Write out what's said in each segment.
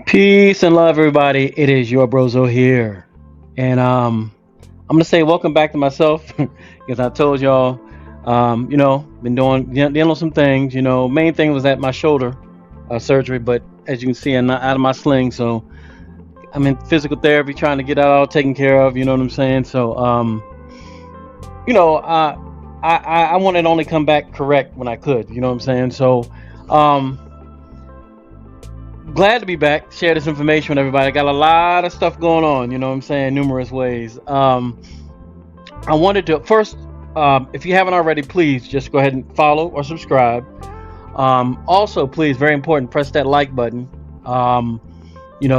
Peace and love, everybody. It is your brozo here, and I'm gonna say welcome back to myself because I told y'all, been dealing with some things. Main thing was that my shoulder surgery, but as you can see, I'm not out of my sling, so I'm in physical therapy trying to get that all taken care of. You know what I'm saying? So, you know, uh, I wanted to only come back correct when I could. You know what I'm saying? So, um, glad to be back. Share this information with everybody. I got a lot of stuff going on. You know what I'm saying? Numerous ways. I wanted to first, if you haven't already, please just go ahead and follow or subscribe. Also, please, very important, press that like button. Um,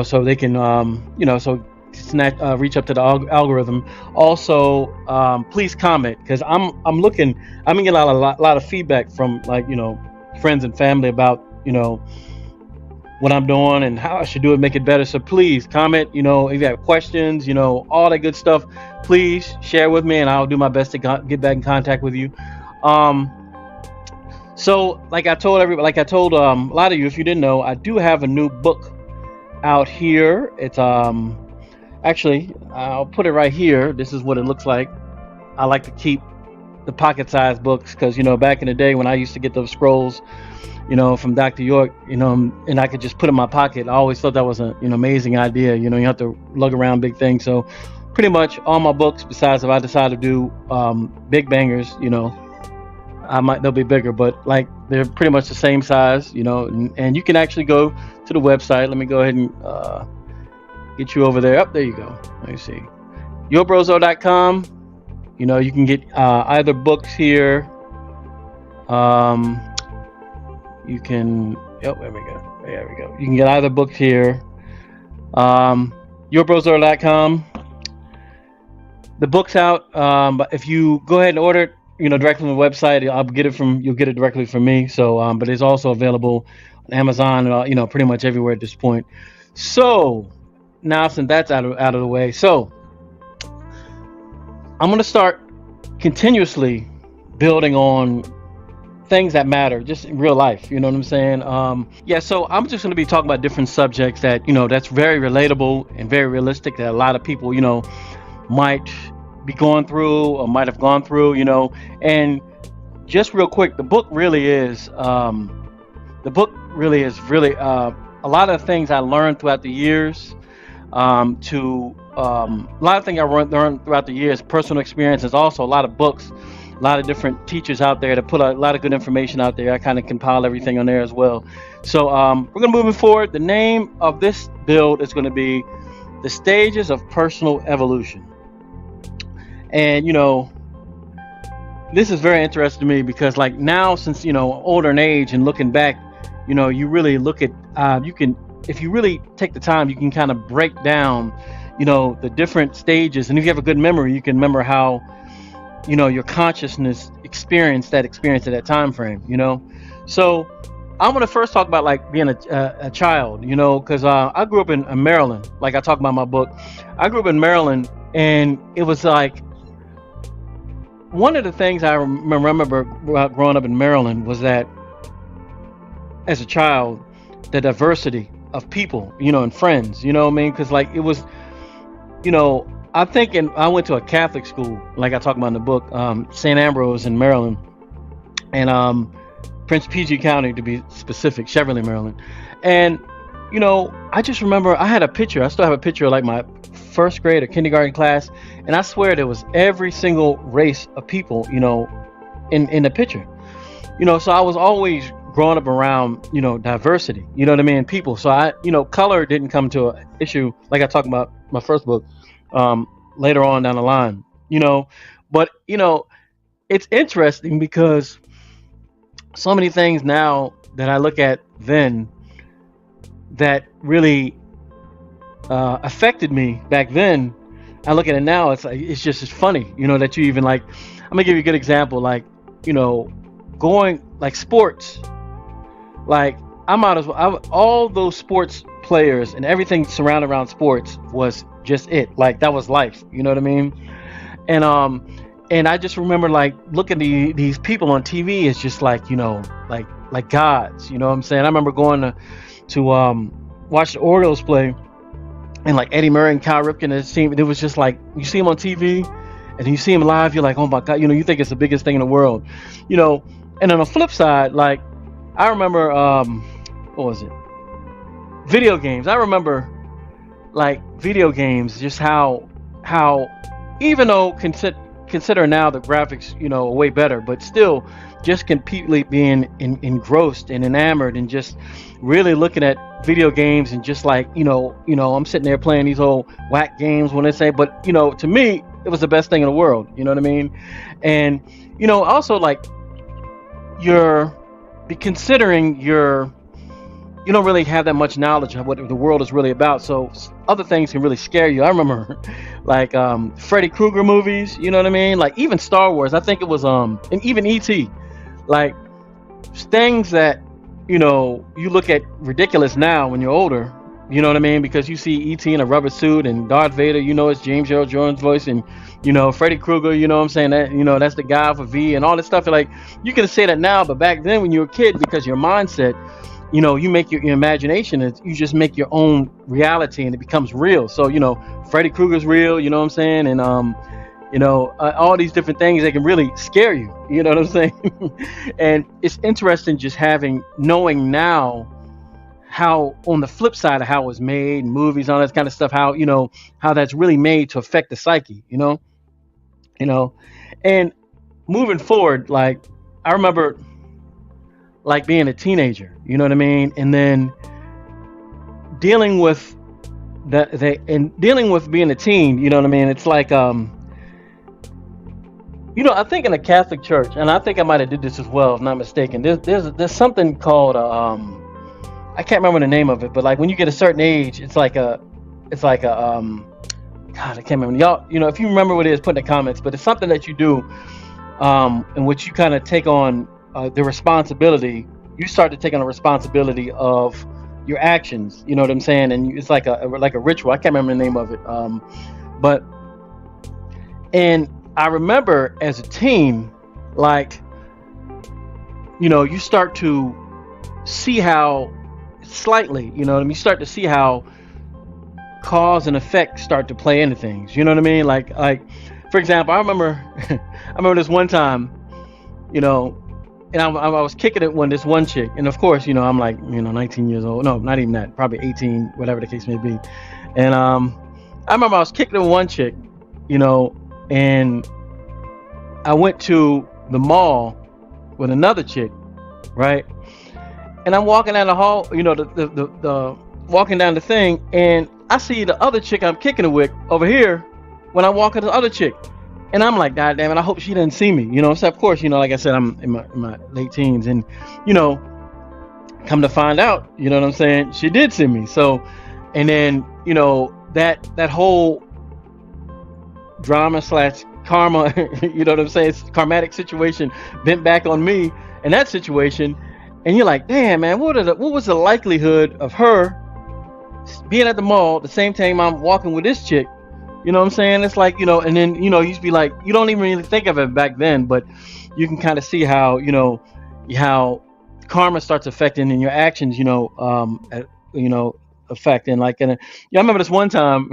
so they can, so snatch, reach up to the algorithm. Also, please comment because I'm looking. I'm getting a lot of feedback from friends and family about what I'm doing and how I should do it, make it better. So please comment, if you have questions, all that good stuff, please share with me and I'll do my best to get back in contact with you. Um, so like I told everybody, like I told a lot of you, if you didn't know, I do have a new book out here. It's actually, I'll put it right here. This is what it looks like. I like to keep the pocket-sized books because back in the day when I used to get those scrolls from Dr. York, and I could just put in my pocket. I always thought that was an amazing idea. You have to lug around big things. So pretty much all my books, besides if I decide to do big bangers, they'll be bigger, but like they're pretty much the same size, and you can actually go to the website. Let me go ahead and get you over there. Up there you go. Let me see. yourbrozo.com. You can get either books here. You can, oh, there we go. There we go. You can get either books here. Yourbrozo.com. The book's out. But if you go ahead and order it, directly on the website, you'll get it directly from me. So, but it's also available on Amazon, pretty much everywhere at this point. So now since that's out of the way, so I'm going to start continuously building on things that matter just in real life. You know what I'm saying? Yeah, so I'm just going to be talking about different subjects that that's very relatable and very realistic that a lot of people might be going through or might have gone through. And just real quick, the book really is really a lot of things I learned throughout the years. A lot of things I learned throughout the years, personal experiences, also a lot of books, a lot of different teachers out there that put a lot of good information out there. I kind of compile everything on there as well. So we're going to move forward. The name of this build is going to be The Stages of Personal Evolution. And, this is very interesting to me because like now since, older in age and looking back, you really look at, if you really take the time, you can kind of break down, the different stages. And if you have a good memory, you can remember how, your consciousness experienced that experience at that time frame, So I'm going to first talk about like being a child, because I grew up in Maryland, like I talk about in my book. I grew up in Maryland, and it was like one of the things I remember growing up in Maryland was that as a child, the diversity of people, and friends, what I mean? Because like it was, I think, and I went to a Catholic school, like I talk about in the book, St. Ambrose in Maryland, and Prince PG County to be specific, Cheverly, Maryland. And I just remember I had a picture. I still have a picture of like my first grade or kindergarten class, and I swear there was every single race of people, in the picture. So I was always growing up around, diversity, what I mean, people. So I, color didn't come to an issue like I talked about my first book, later on down the line, but it's interesting because so many things now that I look at then that really affected me back then, I look at it now, it's funny, that you even like, I'm gonna give you a good example, like, going like sports, like I might as well, all those sports players and everything surrounded around sports was just it, like that was life, you know what I mean? And I just remember like looking at these people on TV, it's just like, like gods, you know what I'm saying? I remember going to watch the Orioles play, and like Eddie Murray and Cal Ripken, it was just like you see him on TV, and then you see him live, you're like, oh my God, you think it's the biggest thing in the world, you know. And on the flip side, like I remember, what was it? Video games. I remember like video games, just how even though consider now the graphics, are way better, but still just completely being engrossed and enamored and just really looking at video games and just like, I'm sitting there playing these old whack games when they say, but to me, it was the best thing in the world. You know what I mean? And, also like you're considering you don't really have that much knowledge of what the world is really about. So other things can really scare you. I remember like Freddy Krueger movies, you know what I mean? Like even Star Wars, I think it was, and even E.T., like things that, you look at ridiculous now when you're older, you know what I mean? Because you see E.T. in a rubber suit and Darth Vader, it's James Earl Jones' voice, and, Freddy Krueger, you know what I'm saying? That, that's the guy for V and all this stuff. Like you can say that now, but back then when you were a kid, because your mindset, you make your imagination, you just make your own reality and it becomes real. So, Freddy Krueger's real, you know what I'm saying? And, all these different things, they can really scare you, you know what I'm saying? And it's interesting just knowing now how, on the flip side of how it was made, movies, all that kind of stuff, how, how that's really made to affect the psyche, and moving forward, like I remember like being a teenager, you know what I mean? And then dealing with dealing with being a teen, you know what I mean? It's like, I think in the Catholic Church, and I think I might have did this as well, if not mistaken, there's something called, I can't remember the name of it, but like when you get a certain age, it's like a, God, I can't remember. Y'all, if you remember what it is, put in the comments, but it's something that you do, in which you kind of take on the responsibility. You start to take on the responsibility of your actions, you know what I'm saying? And it's like a ritual. I can't remember the name of it. And I remember as a teen, like, you start to see how slightly, you know what I mean? You start to see how cause and effect start to play into things. You know what I mean? Like, for example, I remember this one time, and I was kicking it when this one chick, and of course, I'm like, 19 years old. No, not even that. Probably 18, whatever the case may be. And I remember I was kicking it with one chick, and I went to the mall with another chick, right? And I'm walking down the hall, the walking down the thing, and I see the other chick I'm kicking it with over here when I'm walking to the other chick. And I'm like, God damn it, I hope she didn't see me. So of course, like I said, I'm in my late teens, and come to find out, you know what I'm saying, she did see me. So, and then that whole drama / karma, you know what I'm saying, karmatic situation bent back on me in that situation. And you're like, damn man, what was the likelihood of her being at the mall the same time I'm walking with this chick? You know what I'm saying? It's like, and then, you used to be like, you don't even really think of it back then, but you can kind of see how, how karma starts affecting in your actions, affecting, like, and I remember this one time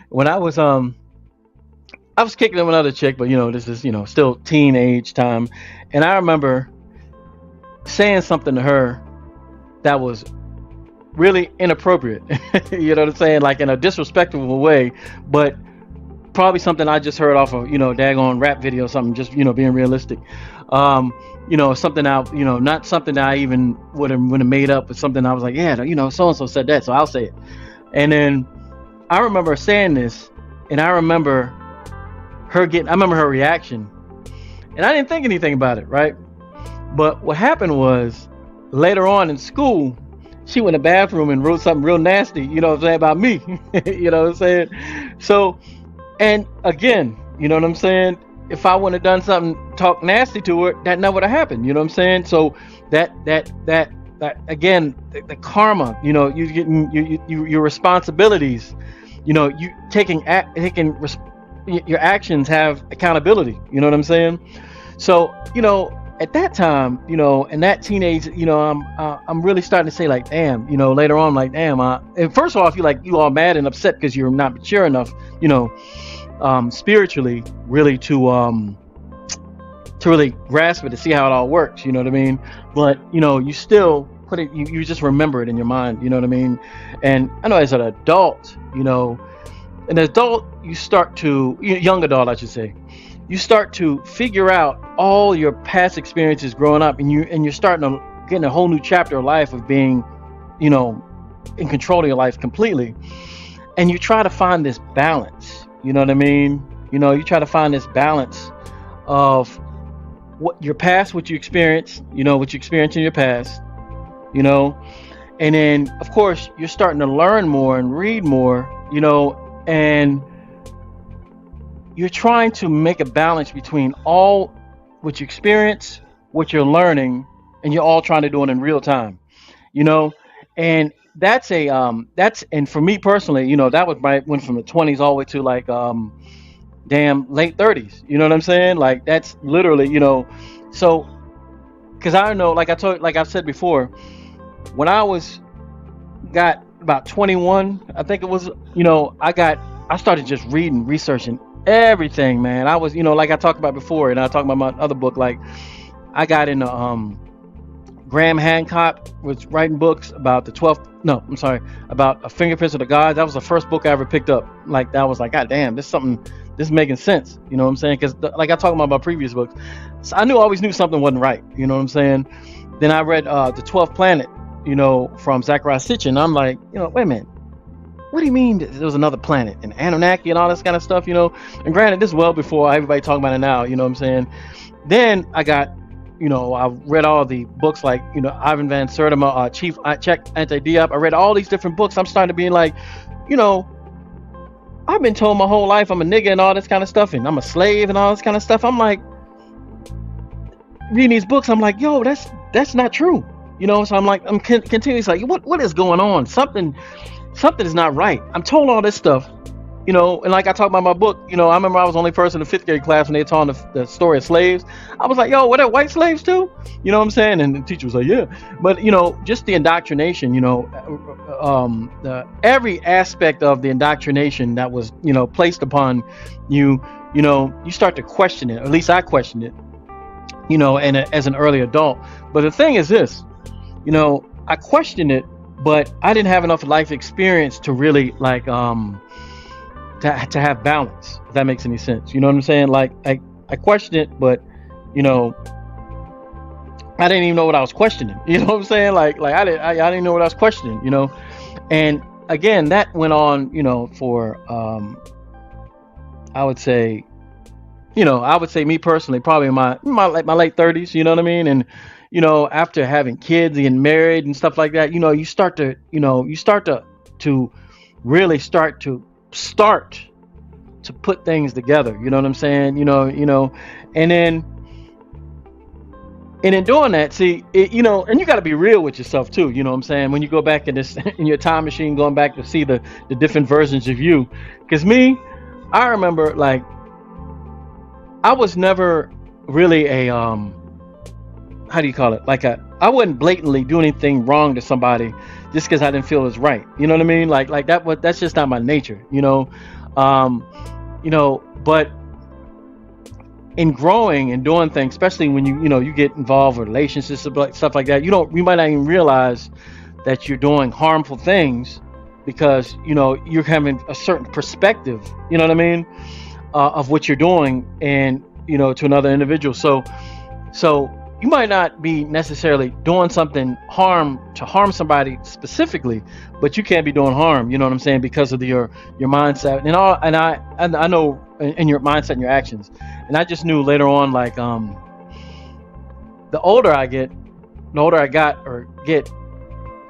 when I was kicking it with another chick, but this is, still teenage time. And I remember saying something to her that was really inappropriate, you know what I'm saying, like in a disrespectful way, but probably something I just heard off of, daggone rap video or something, just, being realistic. Something out, not something that I even would have made up, but something I was like, yeah, so-and-so said that, so I'll say it. And then I remember saying this, and I remember her reaction, and I didn't think anything about it, right? But what happened was, later on in school, she went in the bathroom and wrote something real nasty, you know what I'm saying, about me. You know what I'm saying? So, and again, you know what I'm saying? If I wouldn't have done something, talk nasty to her, that never would have happened. You know what I'm saying? So that again, the karma, you getting your responsibilities, you taking your actions have accountability. You know what I'm saying? So, at that time, in that teenage, I'm really starting to say like, damn, later on, like, damn, and first off, you all mad and upset because you're not mature enough, spiritually, really to really grasp it, to see how it all works, you know what I mean? But you still put it, you just remember it in your mind, you know what I mean? And I know as an adult, you start to, young adult, I should say, you start to figure out all your past experiences growing up, and you're starting to get in a whole new chapter of life of being, in control of your life completely. And you try to find this balance, you know what I mean? You try to find this balance of what your past, what you experienced, what you experienced in your past, and then of course you're starting to learn more and read more, and you're trying to make a balance between all what you experience, what you're learning, and you're all trying to do it in real time, and and for me personally, that was went from the 20s all the way to like damn late 30s, you know what I'm saying? Like that's literally, so because I know, like I've said before, when got about 21, I think it was, I started just reading, researching everything, man. I was, like I talked about before, and I talked about my other book, like I got into Graham Hancock was writing books about about a Fingerprints of the Gods. That was the first book I ever picked up. Like that was like, God damn, this is making sense, you know what I'm saying? Because like I talked about my previous books, so I always knew something wasn't right, you know what I'm saying? Then I read the 12th Planet, from Zachariah Sitchin. I'm like, wait a minute, what do you mean there was another planet and Anunnaki and all this kind of stuff, And granted, this is well before everybody talking about it now, you know what I'm saying? Then I got, I read all the books like, Ivan Van Sertima, Chief Check Anti-Diop. I read all these different books. I'm starting to be like, I've been told my whole life I'm a nigga and all this kind of stuff, and I'm a slave and all this kind of stuff. I'm like, reading these books, I'm like, yo, that's not true, So I'm like, I'm continuously like, what is going on? Something is not right. I'm told all this stuff, and like I talked about my book, I remember I was the only person in the 5th grade class when they taught the story of slaves. I was like, yo, what are white slaves too? You know what I'm saying? And the teacher was like, yeah. But just the indoctrination, every aspect of the indoctrination that was, placed upon you, you start to question it. Or at least I questioned it, and as an early adult. But the thing is this, I questioned it, but I didn't have enough life experience to really like to have balance, if that makes any sense. You know what I'm saying? Like I questioned it, but I didn't even know what I was questioning. You know what I'm saying? Like I didn't know what I was questioning, And again, that went on, for I would say me personally, probably in my late 30s, you know what I mean? And after having kids and married and stuff like that, you start to really start to put things together, you know what I'm saying? And in doing that, see, and you got to be real with yourself too, you know what I'm saying? When you go back in your time machine, going back to see the different versions of you, because I remember, like, I was never really a how do you call it? Like I wouldn't blatantly do anything wrong to somebody just because I didn't feel it was right. You know what I mean? Like that's just not my nature. But in growing and doing things, especially when you get involved with relationships, stuff like that, you might not even realize that you're doing harmful things because you're having a certain perspective. You know what I mean? Of what you're doing, and to another individual. So you might not be necessarily doing something to harm somebody specifically, but you can't be doing harm, you know what I'm saying, because of your mindset and all. And I know in your mindset and your actions. And I just knew later on, like the older I got get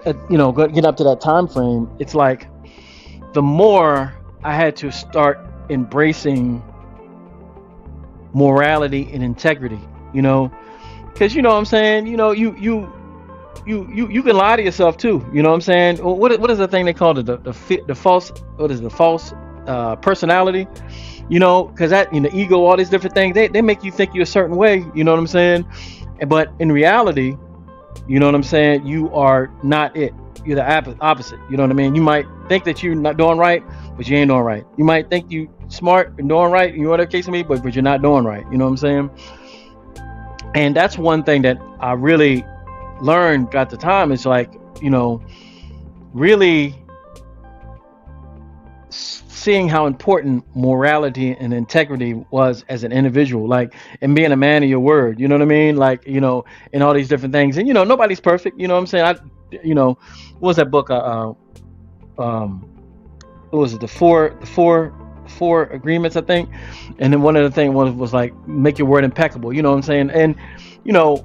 up to that time frame, it's like the more I had to start embracing morality and integrity, because what I'm saying, you can lie to yourself too, you know what I'm saying? What is the thing they call it, the false, what is the false personality, because that, ego, all these different things, they make you think you're a certain way, you know what I'm saying? But in reality, you know what I'm saying, you are not it. You're the opposite. You know what I mean? You might think that you're not doing right, but you ain't doing right. You might think you smart and doing right, you know what the case may be, but you're not doing right. You know what I'm saying? And that's one thing that I really learned at the time is like, you know, really seeing how important morality and integrity was as an individual, like, and being a man of your word, you know what I mean? Like, and all these different things. And, nobody's perfect, you know what I'm saying? What was that book? What was it? The four agreements, I think. And then one of the things was like, make your word impeccable, you know what I'm saying? And, you know,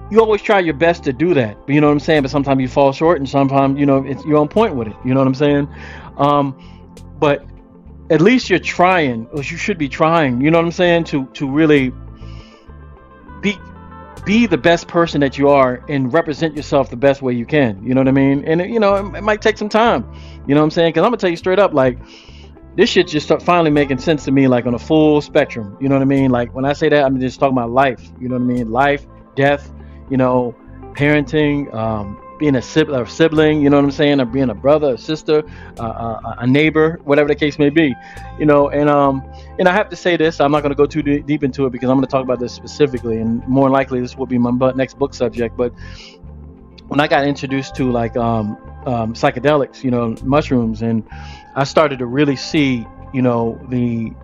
you always try your best to do that, you know what I'm saying? But sometimes you fall short, and sometimes, you're on point with it. You know what I'm saying? But at least you're trying, or you should be trying. You know what I'm saying? To really be the best person that you are, and represent yourself the best way you can. You know what I mean? And it might take some time. You know what I'm saying? Because I'm gonna tell you straight up, like, this shit just start finally making sense to me, like on a full spectrum. You know what I mean? Like when I say that, I'm just talking about life. You know what I mean? Life, death. You know, parenting, being a sibling. You know what I'm saying? Or being a brother, a sister, a neighbor, whatever the case may be. And I have to say this. I'm not going to go too deep into it because I'm going to talk about this specifically, and more likely this will be my next book subject. But when I got introduced to like psychedelics, mushrooms, and I started to really see, the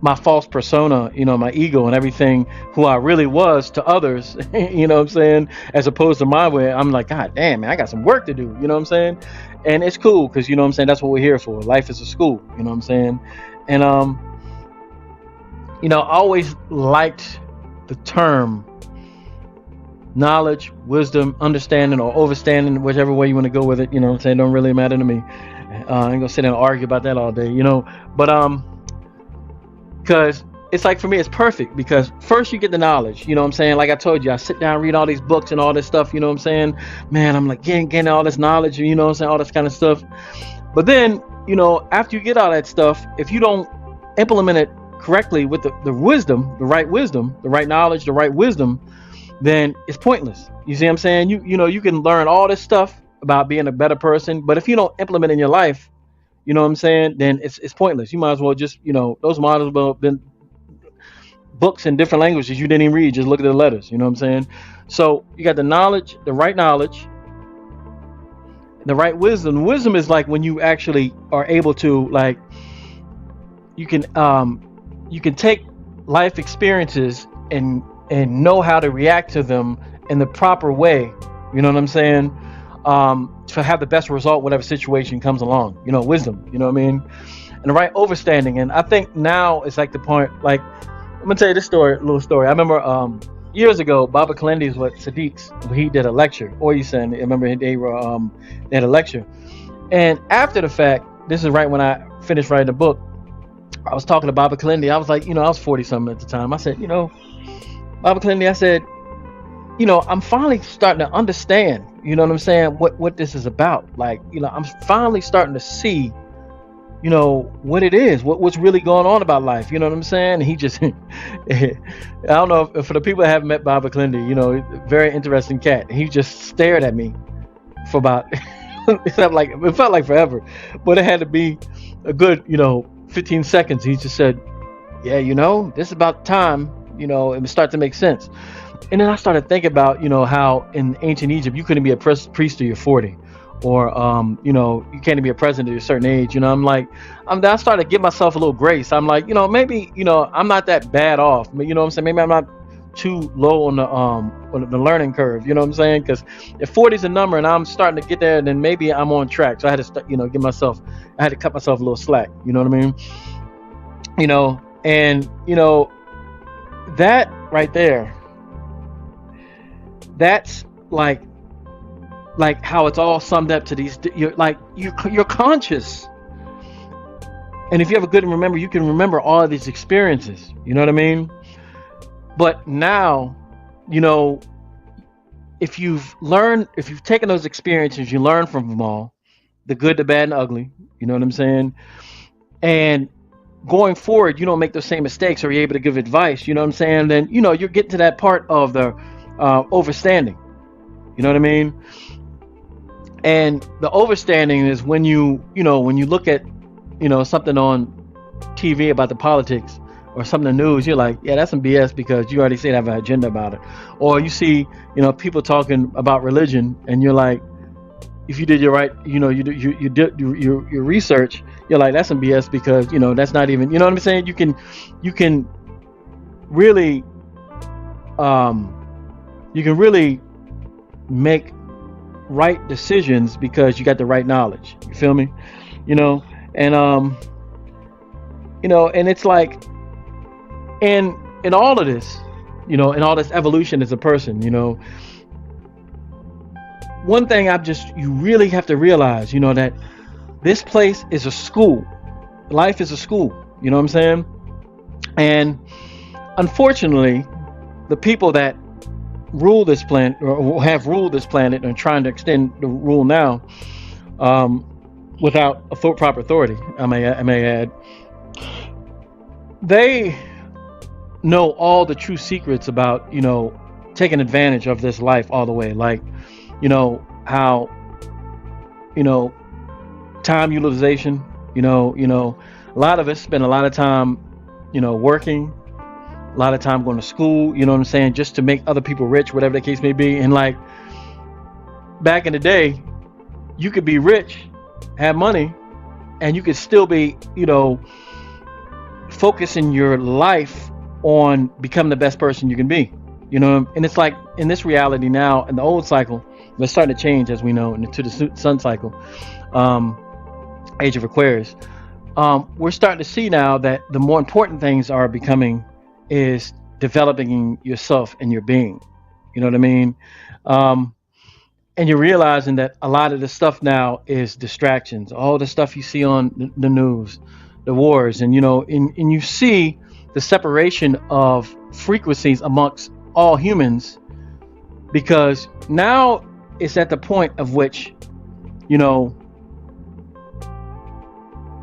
my false persona, my ego and everything, who I really was to others, you know what I'm saying, as opposed to my way. I'm like, God damn, man, I got some work to do, you know what I'm saying? And it's cool because, you know what I'm saying, that's what we're here for. Life is a school, you know what I'm saying? And I always liked the term knowledge, wisdom, understanding, or overstanding, whichever way you want to go with it, you know what I'm saying? Don't really matter to me. I ain't gonna sit there and argue about that all day, but because it's like, for me, it's perfect because first you get the knowledge, you know what I'm saying? Like I told you, I sit down, read all these books and all this stuff, you know what I'm saying? Man, I'm like getting all this knowledge, you know what I'm saying? All this kind of stuff. But then, after you get all that stuff, if you don't implement it correctly with the wisdom, the right knowledge, the right wisdom, then it's pointless. You see what I'm saying? You can learn all this stuff about being a better person, but if you don't implement it in your life, you know what I'm saying, then it's pointless. You might as well just, those might as well have been books in different languages you didn't even read. Just look at the letters. You know what I'm saying? So you got the knowledge, the right knowledge, the right wisdom. Wisdom is like when you actually are able to, like, you can take life experiences and know how to react to them in the proper way. You know what I'm saying? To have the best result, whatever situation comes along. Wisdom. You know what I mean? And the right overstanding. And I think now it's like the point. Like, I'm gonna tell you this little story. I remember years ago, Baba Kalendi's with Sadiq's. He did a lecture. Or you said, I remember they had a lecture. And after the fact, this is right when I finished writing the book. I was talking to Baba Kalendi. I was like, I was 40 something at the time. I said, Baba Kalendi, I said, I'm finally starting to understand, you know what I'm saying, what this is about. Like, I'm finally starting to see, what it is, what's really going on about life. You know what I'm saying? And he just, I don't know if for the people that haven't met Baba Kalendi, very interesting cat. He just stared at me for about, it felt like forever, but it had to be a good, 15 seconds. He just said, yeah, this is about time, it would start to make sense. And then I started thinking about, how in ancient Egypt, you couldn't be a priest till you're 40, or, you can't be a president at a certain age. I started to give myself a little grace. I'm like, maybe, I'm not that bad off. You know what I'm saying? Maybe I'm not too low on the learning curve. You know what I'm saying? Because if 40 is a number and I'm starting to get there, then maybe I'm on track. So I had to I had to cut myself a little slack. You know what I mean? And, that right there, that's like how it's all summed up to these. You're conscious, and if you have a good remember, you can remember all of these experiences. You know what I mean? But now, if you've taken those experiences, you learn from them all, the good, the bad, and the ugly. You know what I'm saying? And going forward you don't make those same mistakes, or you're able to give advice, you know what I'm saying, then you're getting to that part of the overstanding, you know what I mean. And the overstanding is when when you look at something on TV about the politics or something in the news, you're like, yeah, that's some BS, because you already say they have an agenda about it. Or you see people talking about religion, and you're like, if you did your right, you did your research, you're like, that's some BS, because that's not even, what I'm saying. You can really make right decisions because you got the right knowledge. You feel me? You know, and and it's like in all of this, in all this evolution as a person, one thing you really have to realize, that this place is a school. Life is a school, you know what I'm saying? And unfortunately, the people that rule this planet, or have ruled this planet, and trying to extend the rule now, without proper authority, I may add, they know all the true secrets about taking advantage of this life all the way, like how time utilization, a lot of us spend a lot of time working, a lot of time going to school, you know what I'm saying, just to make other people rich, whatever the case may be. And like back in the day, you could be rich, have money, and you could still be focusing your life on becoming the best person you can be, and it's like in this reality now, in the old cycle, it's starting to change, as we know, into the sun cycle, age of Aquarius. We're starting to see now that the more important things are becoming is developing yourself and your being, you know what I mean. And you're realizing that a lot of the stuff now is distractions, all the stuff you see on the news, the wars, and and you see the separation of frequencies amongst all humans, because now it's at the point of which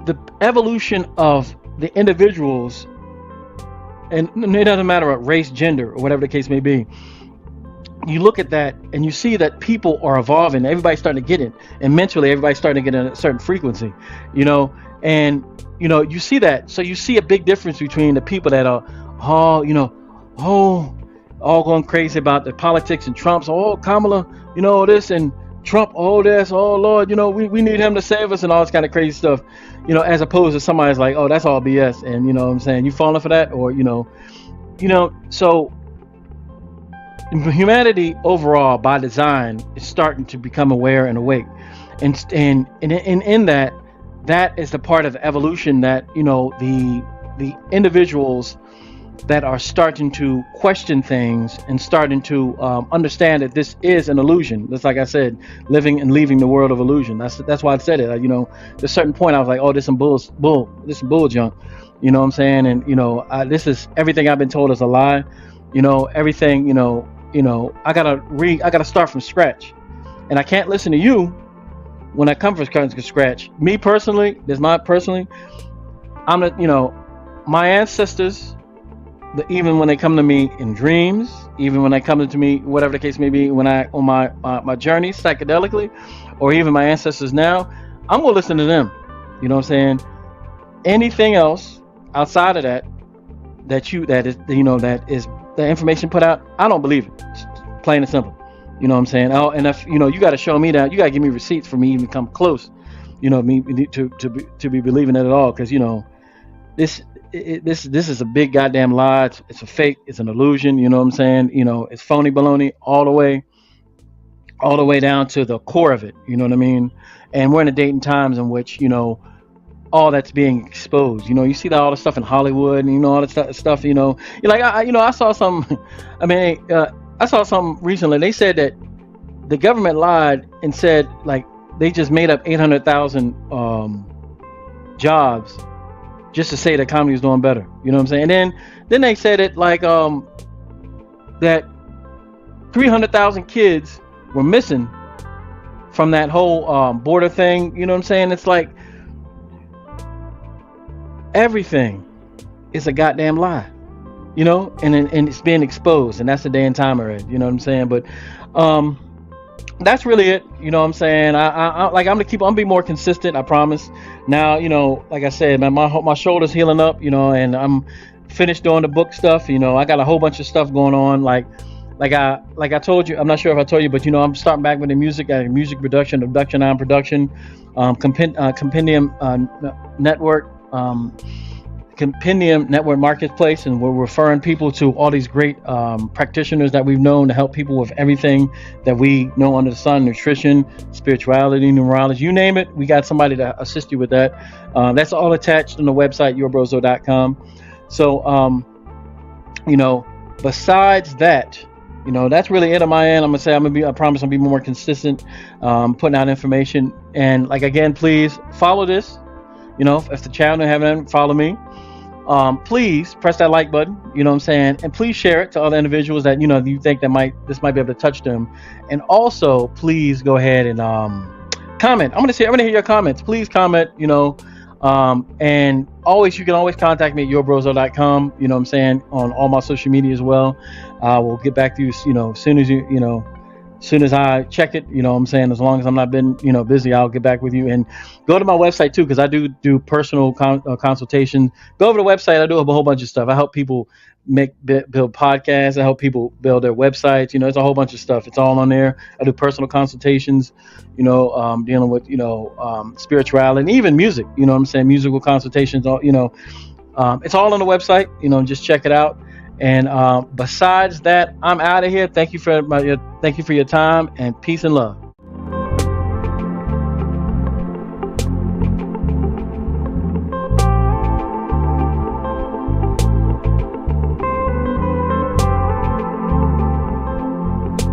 the evolution of the individuals, and it doesn't matter what race, gender, or whatever the case may be. You look at that and you see that people are evolving. Everybody's starting to get it, and mentally, everybody's starting to get a certain frequency, and you see that. So you see a big difference between the people that are all going crazy about the politics and Trump's, Kamala, this, and Trump, this, Lord, we need him to save us, and all this kind of crazy stuff, as opposed to somebody's like, that's all BS, and what I'm saying, you falling for that, or so humanity overall by design is starting to become aware and awake, and in that is the part of evolution that the individuals that are starting to question things and starting to understand that this is an illusion. That's, like I said, living and leaving the world of illusion. That's why I said it. At a certain point I was like, this is bull junk. You know what I'm saying? And this is everything I've been told is a lie. Everything. I gotta start from scratch, and I can't listen to you when I come from scratch. Me personally, I'm my ancestors. Even when they come to me in dreams, even when they come to me, whatever the case may be, when I on my journey psychedelically, or even my ancestors now, I'm gonna listen to them. You know what I'm saying? Anything else outside of that is the information put out, I don't believe it. It's plain and simple. You know what I'm saying? And if you got to show me that, you got to give me receipts for me even come close. Me to be believing it at all, because this is a big goddamn lie. It's a fake. It's an illusion. You know what I'm saying? It's phony baloney all the way down to the core of it. You know what I mean? And we're in a date and times in which all that's being exposed. You see all the stuff in Hollywood, and all that stuff. You're like, I saw some. I saw something recently. They said that the government lied and said like they just made up 800,000 jobs just to say the economy is doing better. You know what I'm saying? And then they said it like that 300,000 kids were missing from that whole border thing. You know what I'm saying? It's like everything is a goddamn lie, you know, and it's being exposed, and that's the day and time already. You know what I'm saying? But um, that's really it. You know what I'm saying? I'm gonna keep. I'm gonna be more consistent. I promise. Now, you know, like I said, man, my shoulders healing up. You know, and I'm finished doing the book stuff. You know, I got a whole bunch of stuff going on. Like I told you. I'm not sure if I told you, but you know, I'm starting back with the music, music production, abduction on production, compendium network. Compendium Network Marketplace, and we're referring people to all these great practitioners that we've known to help people with everything that we know under the sun: nutrition, spirituality, numerology, you name it. We got somebody to assist you with that. That's all attached on the website, yourbrozo.com. So, you know, besides that, you know, that's really it on my end. I promise I'll be more consistent, putting out information. And like, again, please follow this. You know, if the channel haven't, follow me. Please press that like button, you know what I'm saying, and please share it to other individuals that, you know, you think that this might be able to touch them. And also, please go ahead and comment. I'm gonna hear your comments. Please comment, you know, and you can always contact me at yourbrozo.com, you know what I'm saying, on all my social media as well. We'll get back to you, you know, as soon as I check it, you know what I'm saying, as long as I'm not been, you know, busy, I'll get back with you. And go to my website too, because I do personal consultation. Go over to the website. I do a whole bunch of stuff. I help people build podcasts. I help people build their websites. You know, it's a whole bunch of stuff. It's all on there. I do personal consultations, you know, dealing with, you know, spirituality and even music, you know what I'm saying, musical consultations, all, you know, it's all on the website, you know, just check it out. And besides that, I'm out of here. Thank you for your time, and peace and love.